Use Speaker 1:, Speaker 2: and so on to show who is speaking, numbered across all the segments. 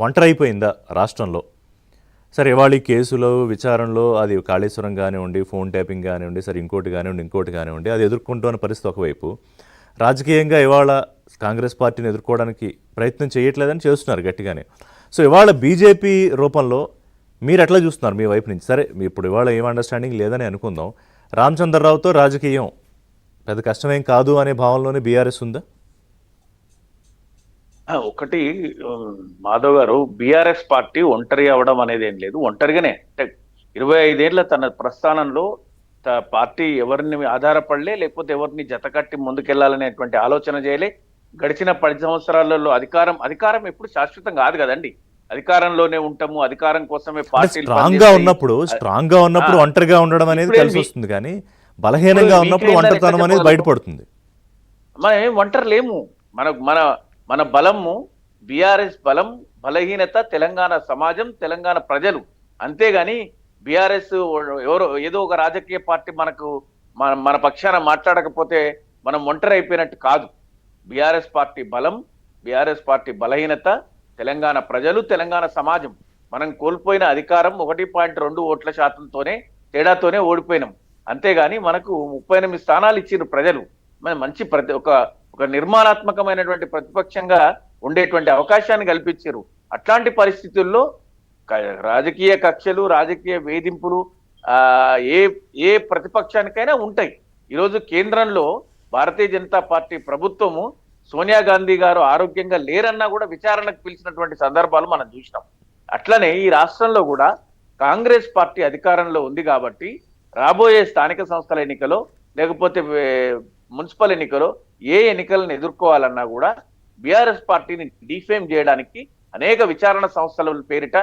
Speaker 1: ఒంటరైపోయిందా రాష్ట్రంలో? సరే ఇవాళ ఈ కేసులో విచారణలో అది కాళేశ్వరం కానివ్వండి, ఫోన్ ట్యాపింగ్ కానివ్వండి, సరే ఇంకోటి కానివ్వండి అది ఎదుర్కొంటున్న పరిస్థితి ఒకవైపు, రాజకీయంగా ఇవాళ కాంగ్రెస్ పార్టీని ఎదుర్కోవడానికి ప్రయత్నం చేయట్లేదని చేస్తున్నారు గట్టిగానే. సో ఇవాళ బీజేపీ రూపంలో మీరు ఎట్లా చూస్తున్నారు మీ వైపు నుంచి? సరే ఇప్పుడు ఇవాళ ఏం అండర్స్టాండింగ్ లేదని అనుకుందాం, రామచంద్రరావుతో రాజకీయం పెద్ద కష్టమేం కాదు అనే భావనలోనే బీఆర్ఎస్ ఉందా?
Speaker 2: ఒకటి మాధవ్ గారు, బీఆర్ఎస్ పార్టీ ఒంటరి అవడం అనేది ఏం లేదు. ఒంటరిగానే అంటే 25 ఏళ్ల తన ప్రస్థానంలో పార్టీ ఎవరిని ఆధారపడలే, లేకపోతే ఎవరిని జతకట్టి ముందుకెళ్లాలనేటువంటి ఆలోచన చేయలే. గడిచిన 10 సంవత్సరాలలో అధికారం ఎప్పుడు శాశ్వతం కాదు కదండి. అధికారంలోనే ఉంటాము, అధికారం కోసమే పార్టీ
Speaker 1: స్ట్రాంగ్ గా ఉన్నప్పుడు ఒంటరిగా ఉండడం అనేది కలిసి వస్తుంది, కానీ బలహీనంగా ఉన్నప్పుడు ఒంటరితనం అనేది బయటపడుతుంది.
Speaker 2: మనం ఏం ఒంటరి లేము. మన బలము బీఆర్ఎస్ బలం, బలహీనత తెలంగాణ సమాజం, తెలంగాణ ప్రజలు. అంతేగాని బీఆర్ఎస్ ఏదో ఒక రాజకీయ పార్టీ మన పక్షాన మాట్లాడకపోతే మనం ఒంటరి అయిపోయినట్టు కాదు. బీఆర్ఎస్ పార్టీ బలం, బీఆర్ఎస్ పార్టీ బలహీనత తెలంగాణ ప్రజలు, తెలంగాణ సమాజం. మనం కోల్పోయిన అధికారం 1.2 ఓట్ల శాతంతోనే తేడాతోనే ఓడిపోయినాం. అంతేగాని మనకు 38 స్థానాలు ఇచ్చిన ప్రజలు. మన మంచి ఒక నిర్మాణాత్మకమైనటువంటి ప్రతిపక్షంగా ఉండేటువంటి అవకాశాన్ని కల్పించారు. అట్లాంటి పరిస్థితుల్లో రాజకీయ కక్షలు, రాజకీయ వేధింపులు ఏ ప్రతిపక్షానికైనా ఉంటాయి. ఈరోజు కేంద్రంలో భారతీయ జనతా పార్టీ ప్రభుత్వము సోనియా గాంధీ గారు ఆరోగ్యంగా లేరన్నా కూడా విచారణకు పిలిచినటువంటి సందర్భాలు మనం చూసినాం. అట్లనే ఈ రాష్ట్రంలో కూడా కాంగ్రెస్ పార్టీ అధికారంలో ఉంది కాబట్టి రాబోయే స్థానిక సంస్థల ఎన్నికలో, లేకపోతే మున్సిపల్ ఎన్నికలో ఏ ఎన్నికలను ఎదుర్కోవాలన్నా కూడా బీఆర్ఎస్ పార్టీని డిఫేమ్ చేయడానికి అనేక విచారణ సంస్థల పేరిట,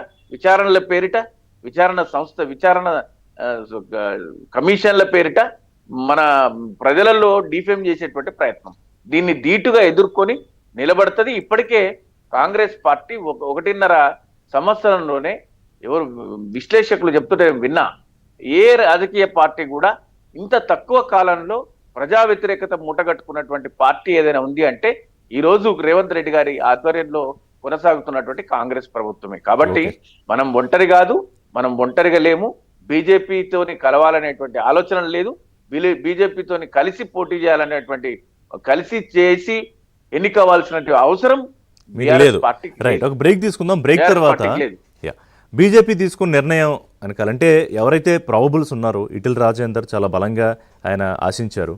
Speaker 2: విచారణ కమిషన్ల పేరిట మన ప్రజలలో డిఫేమ్ చేసేటువంటి ప్రయత్నం. దీన్ని ధీటుగా ఎదుర్కొని నిలబడుతుంది. ఇప్పటికే కాంగ్రెస్ పార్టీ 1.5 సంవత్సరంలోనే ఎవరు విశ్లేషకులు చెప్తుంటే విన్నా, ఏ రాజకీయ పార్టీ కూడా ఇంత తక్కువ కాలంలో ప్రజా వ్యతిరేకత మూటగట్టుకున్నటువంటి పార్టీ ఏదైనా ఉంది అంటే ఈ రోజు రేవంత్ రెడ్డి గారి ఆధ్వర్యంలో కొనసాగుతున్నటువంటి కాంగ్రెస్ ప్రభుత్వమే. కాబట్టి మనం ఒంటరి కాదు, మనం ఒంటరిగా లేము. బీజేపీతోని కలవాలనేటువంటి ఆలోచన లేదు. బీజేపీతోని కలిసి పోటీ చేయాలనేటువంటి, కలిసి చేసి ఎన్నికవాల్సినటువంటి అవసరం
Speaker 1: లేదు. రైట్, ఒక బ్రేక్ తీసుకుందాం. బ్రేక్ తర్వాత బీజేపీ తీసుకున్న నిర్ణయం అనకాలంటే ఎవరైతే ప్రాబబుల్స్ ఉన్నారో, ఈటెల రాజేందర్ చాలా బలంగా ఆయన ఆశించారు,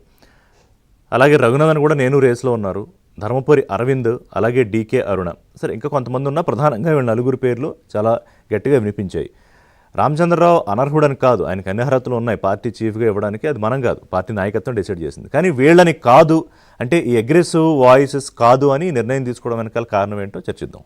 Speaker 1: అలాగే రఘునందన్ కూడా నేను రేస్లో ఉన్నారు, ధర్మపురి అరవింద్, అలాగే డీకే అరుణ, సరే ఇంకా కొంతమంది ఉన్నా ప్రధానంగా వీళ్ళ 4 పేర్లు చాలా గట్టిగా వినిపించాయి. రామచంద్రరావు అనర్హుడని కాదు, ఆయనకు అన్ని అర్హతలు ఉన్నాయి పార్టీ చీఫ్గా ఇవ్వడానికి, అది మనం కాదు, పార్టీ నాయకత్వం డిసైడ్ చేసింది. కానీ వీళ్ళని కాదు అంటే ఈ అగ్రెసివ్ వాయిసెస్ కాదు అని నిర్ణయం తీసుకోవడం వెనకాల కారణం ఏంటో చర్చిద్దాం.